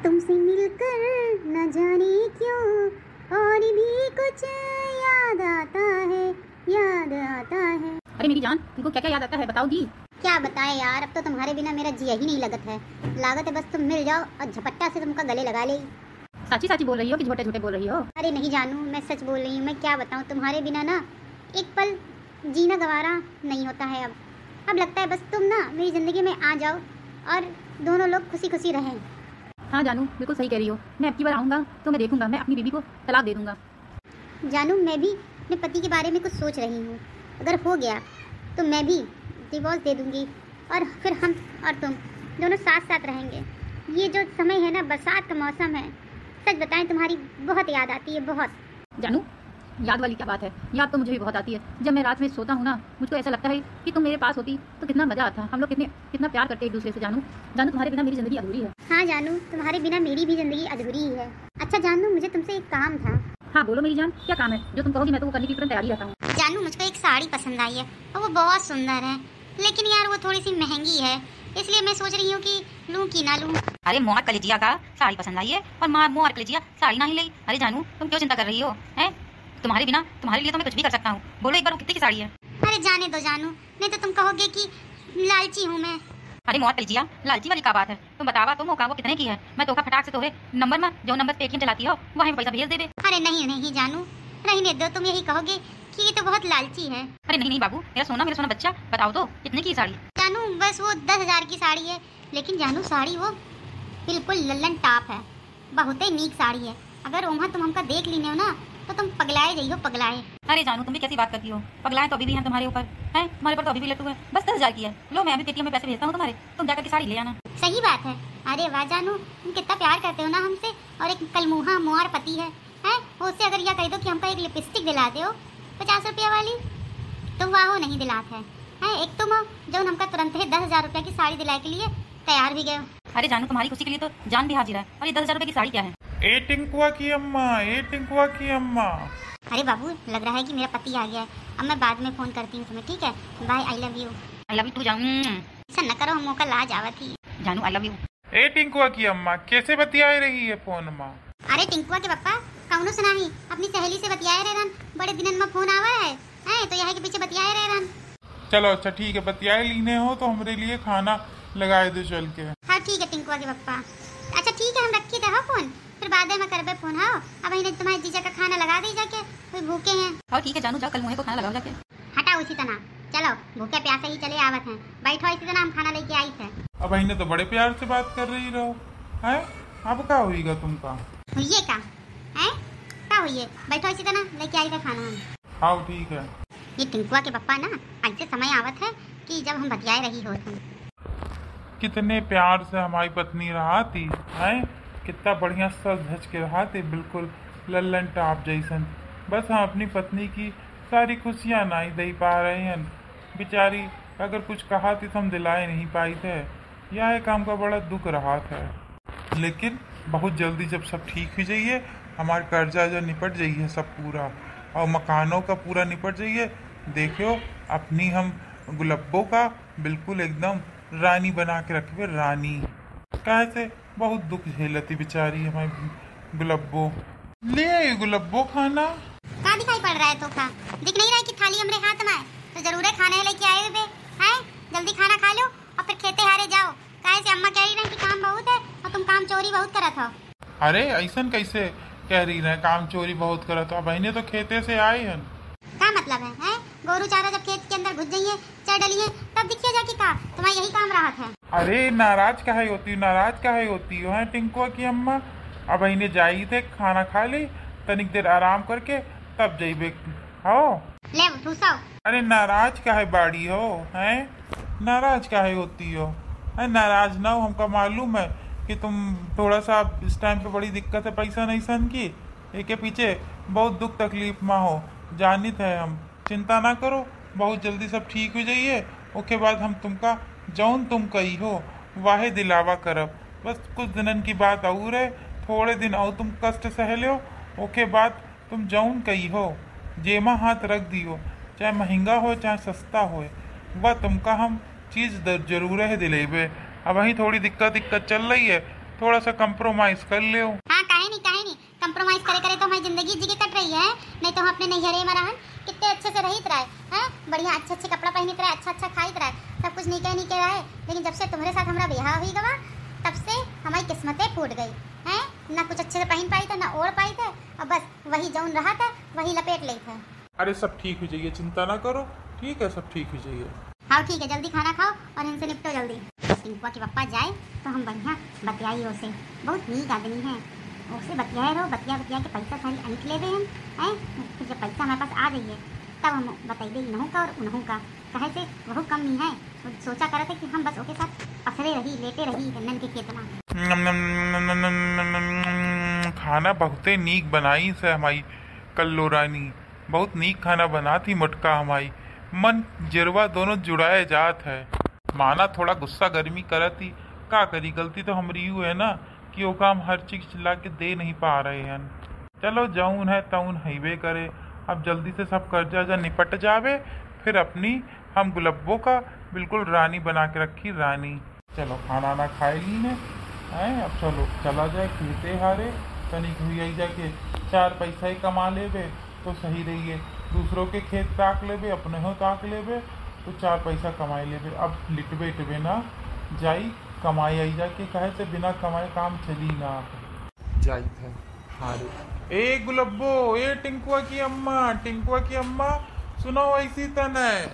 तुमसे मिलकर न जाने क्यों और भी कुछ याद आता है, याद आता है। अरे मेरी जान, तुमको क्या क्या याद आता है बताओगी? क्या बताएं यार, अब तो तुम्हारे बिना मेरा जिया ही नहीं लगत है। लागत है बस तुम मिल जाओ और झपट्टा से तुमका गले लगा ले। सच्ची सच्ची बोल रही हो कि झूठे झूठे बोल रही हो? अरे नहीं जानू, मैं सच बोल रही हूँ। मैं क्या बताऊँ, तुम्हारे बिना ना एक पल जीना गवारा नहीं होता है। अब लगता है बस तुम ना मेरी ज़िंदगी में आ जाओ और दोनों लोग खुशी खुशी रहें। हाँ जानू, बिल्कुल सही कह रही हो। मैं अब की बार आऊँगा तो मैं देखूंगा, मैं अपनी बीवी को तलाक दे दूंगा। जानू, मैं भी अपने पति के बारे में कुछ सोच रही हूँ। अगर हो गया तो मैं भी डिवोर्स दे दूँगी और फिर हम और तुम दोनों साथ साथ रहेंगे। ये जो समय है ना, बरसात का मौसम है, सच बताएं तुम्हारी बहुत याद आती है, बहुत। जानू, याद वाली क्या बात है, याद तो मुझे भी बहुत आती है। जब मैं रात में सोता हूँ ना, मुझको ऐसा लगता है कि तुम मेरे पास होती तो कितना मजा आता। हम लोग कितना प्यार करते एक दूसरे से। जानू जानू, तुम्हारे बिना मेरी जिंदगी अधूरी है। हाँ जानू, तुम्हारे बिना मेरी भी जिंदगी अधूरी ही है। अच्छा जानू, मुझे तुमसे एक काम था। हाँ बोलो मेरी जान, क्या काम है? जो तुम कहोगी मैं तो वो करने की तुरंत तैयारी रहता हूँ। जानू, मुझको एक साड़ी पसंद आई है और वो बहुत सुंदर है, लेकिन यार वो थोड़ी सी महंगी है, इसलिए मैं सोच रही हूँ कि लूँ कि ना लूँ। अरे मोहर कलेजिया का साड़ी पसंद आई है और मोहर कलेजिया साड़ी ना ही ली। अरे जानू, तुम क्यों चिंता कर रही हो? हैं, तुम्हारे बिना, तुम्हारे लिए तो मैं कुछ भी कर सकता हूँ। बोलो एक बार वो कितने की साड़ी है? अरे जाने दो जानू, नहीं तो तुम कहोगे कि लालची हूँ मैं। अरे मोहर कलेजिया, लालची वाली क्या बात है? तुम बतावा तो मौका वो कितने की है? मैं तो फटाक से तोरे नंबर में, जो नंबर पेटीएम चलाती हो वहीं पैसा भेज देवे। अरे नहीं नहीं जानू, रहने दो, तुम यही कहोगे कि ये तो बहुत लालची है। अरे नहीं नहीं बाबू, मेरा सोना बच्चा, बताओ तो कितने की साड़ी? जानू बस वो 10,000 की साड़ी है, लेकिन जानू साड़ी वो बिल्कुल लल्लन टॉप है, बहुत ही नीक साड़ी है। अगर वहाँ तुम हमका देख लीने हो ना तो तुम पगलाए जाइयो, पगलाए। अरे जानू, तुम भी कैसी बात करती हो? पगलाए तो अभी भी हैं तुम्हारे ऊपर, हैं तुम्हारे ऊपर तो अभी भी लट्टू है। बस 10,000 की है, लो मैं अभी पेटीएम में पैसे भेजता हूँ तुम्हारे, तुम जाकर के साड़ी ले आना। सही बात है। अरे वाह जानू, तुम कितना प्यार करते हो ना हमसे। और एक कलमुहा मोहर पति है, हैं उससे अगर यह कह दो कि हमको एक लिपस्टिक दिला दो 50 रुपया वाली, तो वाह वो नहीं दिलाते हैं। एक तुम हो जो हमका तुरंत ही 10,000 रुपया की साड़ी दिलाए के लिए तैयार भी गए। अरे जानू, तुम्हारी खुशी के लिए तो जान भी हाजिर है, और ये 10,000 रुपये की साड़ी क्या है? ए टिंकुआ की अम्मा, ए टिंकुआ की अम्मा। अरे बाबू, लग रहा है कि मेरा पति आ गया है। अब मैं बाद में फोन करती हूँ तुम्हें, ठीक है? Bye, I love you. I love you too जानू। ऐसा न करो, हम मौका ला जावा थी। जानू आई लव यू। ए टिंकुआ की अम्मा, कैसे बतियाए रही है फोन माँ? अरे टिंकुआ के पप्पा, कौनो सुनाही अपनी सहेली से बतियाए रहे रन, बड़े दिन में फोन आवा है, तो यहाँ के पीछे बतियाए रहे रन। चलो अच्छा ठीक है, बतियाए लीने हो तो हमारे लिए खाना लगाए दो चल के। हाँ ठीक है टिंकुआ के पप्पा। अच्छा ठीक है, हम रखी दे फोन, फिर बाद में करबे फोन। हाँ अब इन्हें तुम्हारे जीजा का खाना लगा दी जाके, कोई भूखे हैं। हाँ ठीक है जानू, जाओ कल मुझे को खाना लगाओ जाके। हटाओ इसी तरह, चलो भूखे प्यासे ही चले आवत हैं। बैठो इसी तरह, हम खाना लेके आई थे। अब इन्हें तो बड़े प्यार से बात कर रही रहो, है? अब क्या होगा तुमका? हुई का है क्या हुई? बैठो इसी तरह, लेके आई थे खाना हम। हाँ ठीक है। ये टिंकुआ के पप्पा ना ऐसे समय आवत है कि जब हम बतियाए रही हो तुम। कितने प्यार से हमारी पत्नी रहा थी, है? कितना बढ़िया सज धज के रहा थी, बिल्कुल लल्लन टॉप जैसन। बस हम अपनी पत्नी की सारी खुशियाँ नहीं दे पा रहे हैं। बेचारी अगर कुछ कहा थी तो हम दिलाए नहीं पाए थे, यह काम का बड़ा दुख रहा था। लेकिन बहुत जल्दी जब सब ठीक हो जाइए, हमारा कर्जा जो निपट जाइए सब पूरा, और मकानों का पूरा निपट जाइए, देखो अपनी हम गुलब्बों का बिल्कुल एकदम रानी बना के रखे, रानी। कैसे बहुत दुख झेलती बेचारी हमारी गुलब्बो। ले आई गुलब्बो खाना। क्या दिखाई पड़ रहा है? तो खा, दिख नहीं रहा है कि थाली हमरे हाथ में है, तो जरूर है खाना लेके आए हुए हैं। जल्दी खाना खा लो और फिर खेते हारे जाओ। काहे से अम्मा कह रही रही कि काम बहुत है और तुम काम चोरी बहुत करत हो। अरे ऐसा कैसे कह रही है, काम चोरी बहुत करत हो? बहने तो खेते से आए हैं। क्या मतलब है? गोरू चारा जब खेत के अंदर घुस जाइए, चाय डलिए, तब दिखिए जाके का तुम्हारा यही काम रहा था। अरे नाराज काहे होती हो, नाराज काहे होती हो, है टिंकुआ की अम्मा? अब इन्हें जाई थे, खाना खा ली, तनिक देर आराम करके तब जाइबे हो। ले ठूसो। अरे नाराज काहे बाड़ी हो, हैं? नाराज काहे होती हो? है नाराज ना हो, हमका मालूम है कि तुम थोड़ा सा इस टाइम पे बड़ी दिक्कत है पैसा नहीं सन की, एक के पीछे बहुत दुख तकलीफ में हो, जानित है हम। चिंता ना करो, बहुत जल्दी सब ठीक हो जाइए। उसके बाद हम तुमका जौन तुम कही हो वाहे दिलावा करब। बस कुछ दिनन की बात और है, थोड़े दिन और तुम कष्ट सह लो, उसके बाद तुम जौन कही हो जेमा हाथ रख दियो, चाहे महंगा हो चाहे सस्ता हो, वह तुमका हम चीज़ जरूर है दिलेबे। अब वहीं थोड़ी दिक्कत चल रही है, थोड़ा सा कंप्रोमाइज कर ले। हाँ काहे नहीं कंप्रोमाइज करे करे तो हमारी जिंदगी जी के कट रही है। नहीं तो हम अपने नैहरे में रहन कितने अच्छे से रहित रहे हैं, बढ़िया अच्छे अच्छे कपड़ा पहनित रहे, अच्छा अच्छा खाइत रहे, सब कुछ नीके रहे। लेकिन जब से तुम्हारे साथ हमारा ब्याह हुई गवा तब से हमारी किस्मतें फूट गई हैं। ना कुछ अच्छे से पहन पाई थे ना ओढ़ पाई थे, और बस वही जौन रहा था वही लपेट ले थे। अरे सब ठीक हो जाइए, चिंता ना करो, ठीक है सब ठीक हो जाइए। हाँ ठीक है, जल्दी खाना खाओ और इनसे निपटो जल्दी। टिंकुआ के पापा जाए तो हम बढ़िया बतियाई उसे, बहुत नीक आदमी है, उससे बतियाए रहो, बतिया के पैसा सारी अनिक ले हैं। फिर जब पैसा हमारे पास आ जाइए तब हम बताइए इन्हों का और उन्हों का, कहे से वह कम नहीं है। वो सोचा कर रहे थे कि हम बस उसके साथ पसरे रही लेटे रही गन्नन के खेत में। खाना बहुते नीक बनाई से हमारी कल्लो रानी, बहुत नीक खाना बना थी मुटका हमारी, मन जिरवा दोनों जुड़ाए जात है। माना थोड़ा गुस्सा गर्मी करती, का करी, गलती तो हमारी यू है ना कि वो काम हर चीज चिल्ला के दे नहीं पा रहे हैं। चलो जौन है तौन हईवे करे, अब जल्दी से सब कर्जा निपट जावे, फिर अपनी हम गुलब्बो का बिल्कुल रानी बना के रखी रानी। चलो खाना ना खाए ली ने, अब चलो चला जाए खेते हारे, तनिक हुई जाके 4 पैसा ही कमा लेवे तो सही रहिए। दूसरों के खेत ताक लेवे, अपने हो ताक लेवे तो 4 पैसा कमाई लेवे। अब लिटबे ना जाई कमाई आई जाके, कहे से बिना कमाए काम चली ना जाई थे हारे। ए गुलब्बो, ए टिंकुआ की अम्मा सुनो ऐसी तन है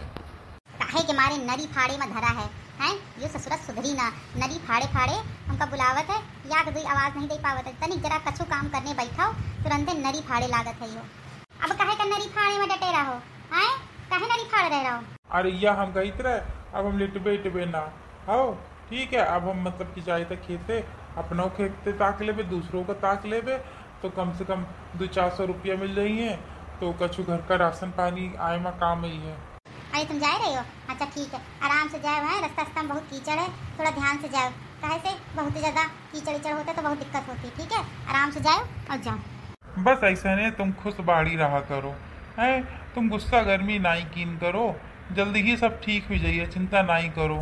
काहे के मारे नरी फाड़े में धरा है, हैं यो ससुरा सुधरी ना, नरी फाड़े हमका बुलावत है, या कोई आवाज नहीं दे पावत है, तनिक जरा कछु काम करने बैठा हो तुरंत नरी फाड़े लागत है यो। अब काहे का नरी फाड़े में डटे रहो, हैं काहे नरी फाड़ रहे रहो। अरे या हम गई रहे, अब हम लिटबे ना हो, ठीक है। अब हम मतलब कि जाए तक खेते अपनों खेते ताक लेवे, दूसरों का ताक लेवे तो कम से कम 200-400 रुपया मिल जाइए, तो कछु घर का राशन पानी आए में काम ही है। अरे तुम जा रहे हो, अच्छा ठीक है, आराम से जाओ, है रास्ता में बहुत कीचड़ है, थोड़ा ध्यान से जाओ, कहे से बहुत ज़्यादा कीचड़ होता है तो बहुत दिक्कत होती है, ठीक है आराम से जाओ और जाओ। बस ऐसा नहीं, तुम खुश बाड़ी रहा करो, है तुम गुस्सा गर्मी नहीं कीन करो, जल्दी ही सब ठीक हो जाइए, चिंता नहीं करो।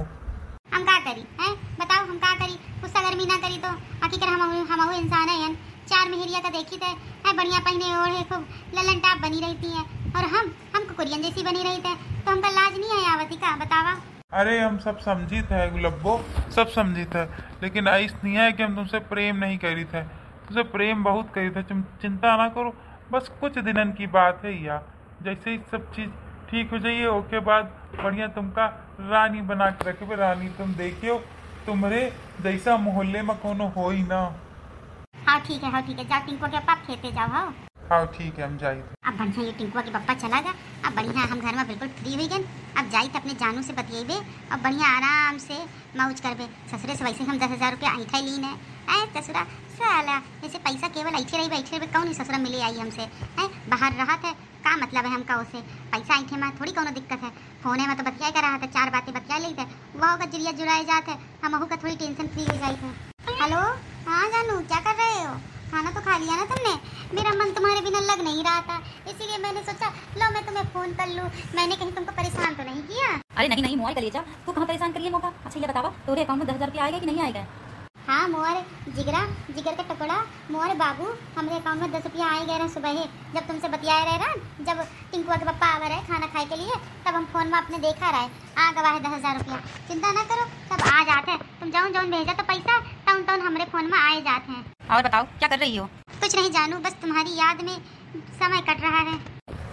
हम क्या करी हैं बताओ, हम क्या करी, गुस्सा गर्मी ना करी तो आखिर हम इंसान है। 4 मेहरिया का देखी थे, है बढ़िया पहने ओढ़े खूब ललन टाप बनी रहती है, और हम कुकुरियन जैसी बनी रही थे, तो हमका लाज नहीं है आवती का बतावा। अरे हम सब समझित है गुलब्बो, सब समझित है, लेकिन ऐसा नहीं है कि हम तुमसे प्रेम नहीं करी थे, तुमसे प्रेम बहुत करी थे, तुम चिंता ना करो, बस कुछ दिनन की बात है या जैसे ही सब चीज़ ठीक हो जाइए ओके बाद बढ़िया तुमका रानी बना के रखे। रानी तुम देखियो तुम्हारे जैसा मोहल्ले में कोनो हो ही ना। हाँ ठीक है जा टिंकुआ के पाप खेते जाओ। हाँ ठीक है हम जाइए। अब बढ़िया ये टिंकुआ के पप्पा चला गया, अब बढ़िया हम घर में बिल्कुल फ्री हुई गए, अब जाई तो अपने जानू से बतिएबे, अब बढ़िया आराम से मौज करबे। ससुरे से वैसे हम 10,000 रुपया ऐठा लीन है, ससुरा साला ऐसे पैसा केवल ऐठे रही कौन ही ससुरा मिले आई हमसे, है बाहर रहा था का मतलब है हमका उसे पैसा ऐठे में थोड़ी कोनो दिक्कत है, फोने में तो बतिया कर रहा था, 4 बातें बतिया ली थे, वह का जरिया जुड़ाए जाते, हम का थोड़ी टेंशन फ्री हो जाए थे। हेलो हाँ जानू क्या कर रहे हो, खाना तो खा लिया ना तुमने? मेरा मन तुम्हारे बिना लग नहीं रहा था, इसीलिए मैंने सोचा लो मैं तुम्हें फोन कर लूं, मैंने कहीं तुमको परेशान तो नहीं किया? अरे नहीं मोहर कलेजा, तू कहाँ परेशान करिए मौका। अच्छा ये बतावा तोरे अकाउंट में 10,000 रुपया आएगा कि नहीं आएगा? हाँ मोहर जिगर का टुकड़ा, मोहर बाबू हमारे अकाउंट में 10 रुपया आए गए रहे सुबह ही, जब तुमसे बतियाए रहे रहा, जब टिंकुआ के पप्पा आ रहे खाना खाए के लिए, तब हम फोन में अपने देखा रहे आ गवा है 10,000 रुपया। चिंता ना करो सब आ जाते हैं, तुम जाओ भेजा तो पैसा टाउन हमारे फोन में आए जाते हैं। और बताओ क्या कर रही हो? कुछ नहीं जानू, बस तुम्हारी याद में समय कट रहा है।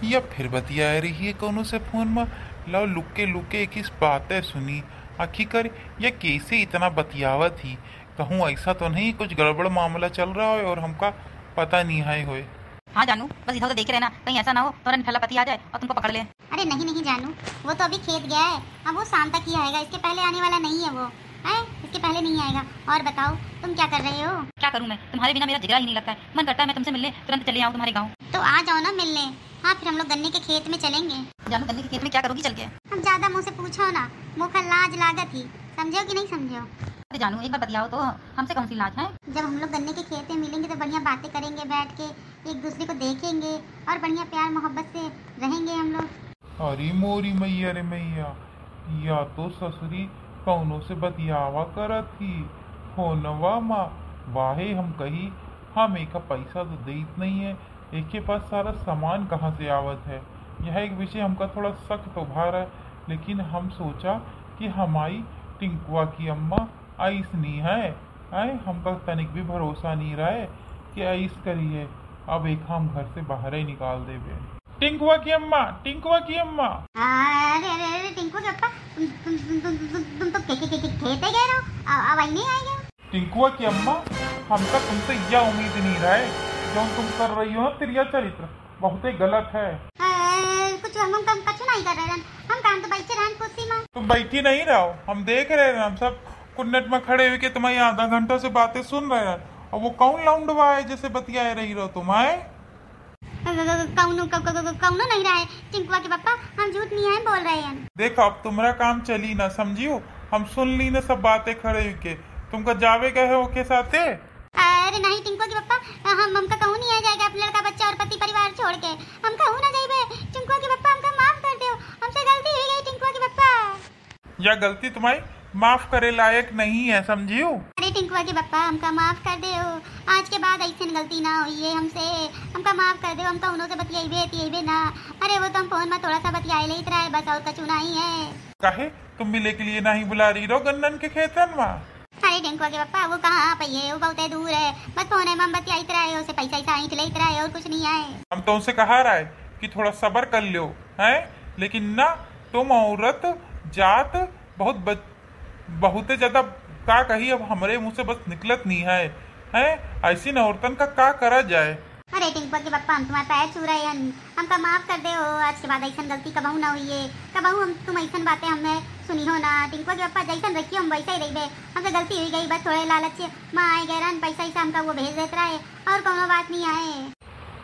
या फिर बतिया रही है कोनो से फोन में, लो लुके एक ही बातें सुनी आखिर या कैसे इतना बतियावा थी, कहूँ ऐसा तो नहीं कुछ गड़बड़ मामला चल रहा है और हमका पता नहीं है होए। हाँ जानू बस इधर तो देख रहे ना, कहीं ऐसा ना हो तो निठल्ला पति आ जाए और तुमको पकड़ ले। अरे नहीं जानू, वो तो अभी खेत गया है, अब वो शाम तक ही आएगा, इसके पहले आने वाला नहीं है वो, है इसके पहले नहीं आएगा। और बताओ तुम क्या कर रहे हो? क्या करूँ मैं, तुम्हारे बिना मेरा जिगरा ही नहीं लगता है, मन करता है मैं तुमसे मिलने तुरंत चले आऊँ तुम्हारे गाँव। तो आ जाओ ना मिलने। हाँ फिर हम लोग गन्ने के खेत में चलेंगे। जानू गन्ने के खेत में क्या करोगी चल के? अब ज्यादा मुँह से पूछो ना, मुँह का लाज लागत ही, समझो कि नहीं समझो? अरे जानू एक बार बतियाओ तो, हमसे कौन सी लाज है? जब हम लोग गन्ने के खेत में मिलेंगे तो बढ़िया बातें करेंगे, बैठ के एक दूसरे को देखेंगे और बढ़िया प्यार मोहब्बत से रहेंगे हम लोग। अरे मोरी मैया रे मैया, या तो ससुरी कौनों से बतियावा करत थी फोनवा माँ, वाहे हम कही हम एक का पैसा तो देत नहीं है, एक के पास सारा सामान कहाँ से आवत है। यह एक विषय हमका थोड़ा शक तो भा रहा है, लेकिन हम सोचा कि हमारी टिंकुआ की अम्मा ऐस नहीं है, हमका तनिक भी भरोसा नहीं रहा है कि ऐस करी है। अब एक हम घर से बाहर ही निकाल देवे। टिंकुआ की अम्मा, टिंकुआ की अम्मा। अरे अरे अरे टिंकू के पापा, तुम तो खेते गए रहो, अब आई नहीं आएगा। टिंकुआ की अम्मा, हमका तुमसे यह उम्मीद नहीं रहा है, जो तुम कर रही हो तेरा चरित्र बहुत ही गलत है। कुछ हम कछु नहीं कर रहे हैं, हम काम तो बैठे रहन कुर्सी में। तुम बैठी नहीं रहो, हम देख रहे हैं, हम सब कुन्नट में खड़े हुए कि तुम्हारी आधा घंटा से बातें सुन रहे हैं। और वो कौन लाउंडवा है जैसे बतियाए रही रहो तुम? आए कौनो नहीं रहा है टिंकुआ के पापा, हम झूठ नहीं है बोल रहे हैं। देखो अब तुम्हारा काम चली ना, समझियो, हम सुन ली ना सब बातें खड़े हुए के। तुमको जावे गए हो के साथे? अरे नहीं टिंकुआ के पापा, हमका कहूँ नहीं आ जाएगा अपने लड़का बच्चा और पति परिवार छोड़ के, हम कहूँ ना जाइबे। टिंकुआ के पापा हमका माफ कर दो, हमसे गलती हो गई टिंकुआ के पापा। यह गलती तुम्हारी माफ करे लायक नहीं है, समझियो। अरे टिंकुआ के पापा हमका माफ कर दो, आज के बाद ऐसे गलती ना हुई है हमसे, हमका माफ कर दो। हम तो उन्होंने बतियाइबे ना। अरे वो तो हम फोन में थोड़ा सा बतियाए ले रहा है बस, और कछु नहीं है। काहे तुम मिले के लिए नहीं बुला रही रहो गन्नन के खेतन में? अरे टिंकुआ के पापा वो कहाँ पे है, वो बहुत दूर है, बस फोन में हम बतियाई रहे, उसे पैसा ऐसा ले रहा है और कुछ नहीं आए। हम तो उनसे कहा रहा है कि थोड़ा सब्र कर लो, है, लेकिन ना तुम औरत जात बहुत ज्यादा का कही, अब हमारे मुंह से बस निकलत नहीं है ऐसी न औरतन का का करा जाए। अरे टिंकुआ के पापा हम तुम्हारे पैर छू रहे हैं, हमका माफ कर दे हो, आज के बाद ऐसा गलती कबहू ना हुई है, कबहू हम तुम ऐसा बातें हमें सुनी हो ना। टिंकुआ के पापा जैसा रखियो हम वैसा ही रही, हमसे गलती हुई गई, बस थोड़े लालच माँ आए गए पैसा ऐसा हमका वो भेज देता है, और कोनो बात नहीं आए।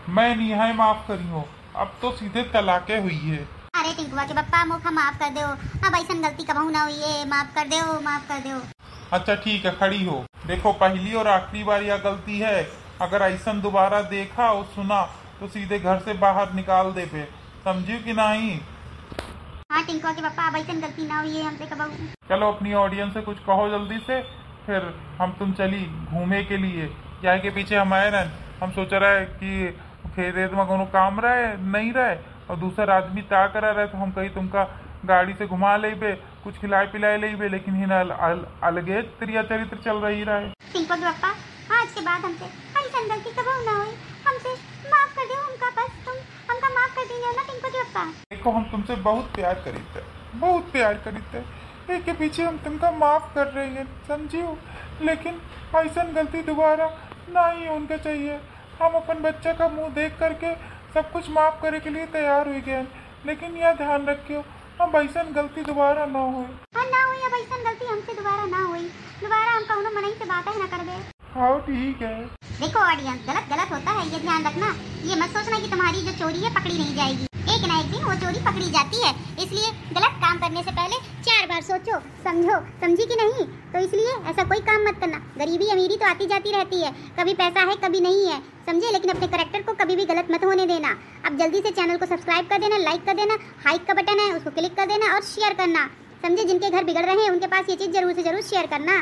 मैं नहीं है माफ करी हो, अब तो सीधे तलाके हुई है। अरे टिंकुआ के पापा मुखा माफ कर दो, अब ऐसा गलती कबहू ना हुई है, माफ कर दो, माफ कर दो। अच्छा ठीक है, खड़ी हो, देखो पहली और आखिरी बार यह गलती है, अगर ऐसा दोबारा देखा और सुना तो सीधे घर से बाहर निकाल दे पे, समझियो कि नहीं? हाँ टिंकुआ के पापा अब ऐसा गलती ना हुई है हमसे कबहू। चलो अपनी ऑडियंस से कुछ कहो जल्दी से, फिर हम तुम चली घूमे के लिए। क्या के पीछे हम आए रहे, हम सोच रहे है कि खेत में कोनो काम रहे नहीं रहे, और दूसरा आदमी ता करा रहे, तो हम कहीं तुमका गाड़ी से घुमा ले बे, कुछ खिलाए पिलाए ले बे, लेकिन ही अलगे त्रिया चरित्र चल रही रहे। टिंकुआ के पापा आज के बाद हमसे ऐसा गलती कबहू ना हुई, हमसे माफ कर दो, हमका बस तुम हमका माफ कर दीजिए ना टिंकुआ के पापा। देखो हम तुमसे बहुत प्यार करीते, बहुत प्यार करीते, एक के पीछे हम तुमका माफ कर रहे हैं, समझियो, लेकिन ऐसा गलती दोबारा नहीं होना चाहिए। हम अपन बच्चा का मुंह देख करके सब कुछ माफ करे के लिए तैयार हो गए, लेकिन यह ध्यान रखियो अब ऐसा गलती दोबारा ना हो। हाँ ना हुई, अब ऐसा गलती हमसे दोबारा ना हुई, दोबारा हम कौनो मनई से बातें ना कर दे। हाँ ठीक है। देखो ऑडियंस, गलत गलत होता है, ये ध्यान रखना, ये मत सोचना कि तुम्हारी जो चोरी है पकड़ी नहीं जाएगी, एक ना एक दिन वो चोरी पकड़ी जाती है, इसलिए गलत काम करने से पहले 4 बार सोचो समझो, समझी कि नहीं? तो इसलिए ऐसा कोई काम मत करना। गरीबी अमीरी तो आती जाती रहती है, कभी पैसा है कभी नहीं है, समझे, लेकिन अपने कैरेक्टर को कभी भी गलत मत होने देना। अब जल्दी से चैनल को सब्सक्राइब कर देना, लाइक कर देना, हाइक का बटन है उसको क्लिक कर देना और शेयर करना, समझे, जिनके घर बिगड़ रहे हैं उनके पास ये चीज़ जरूर से जरूर शेयर करना।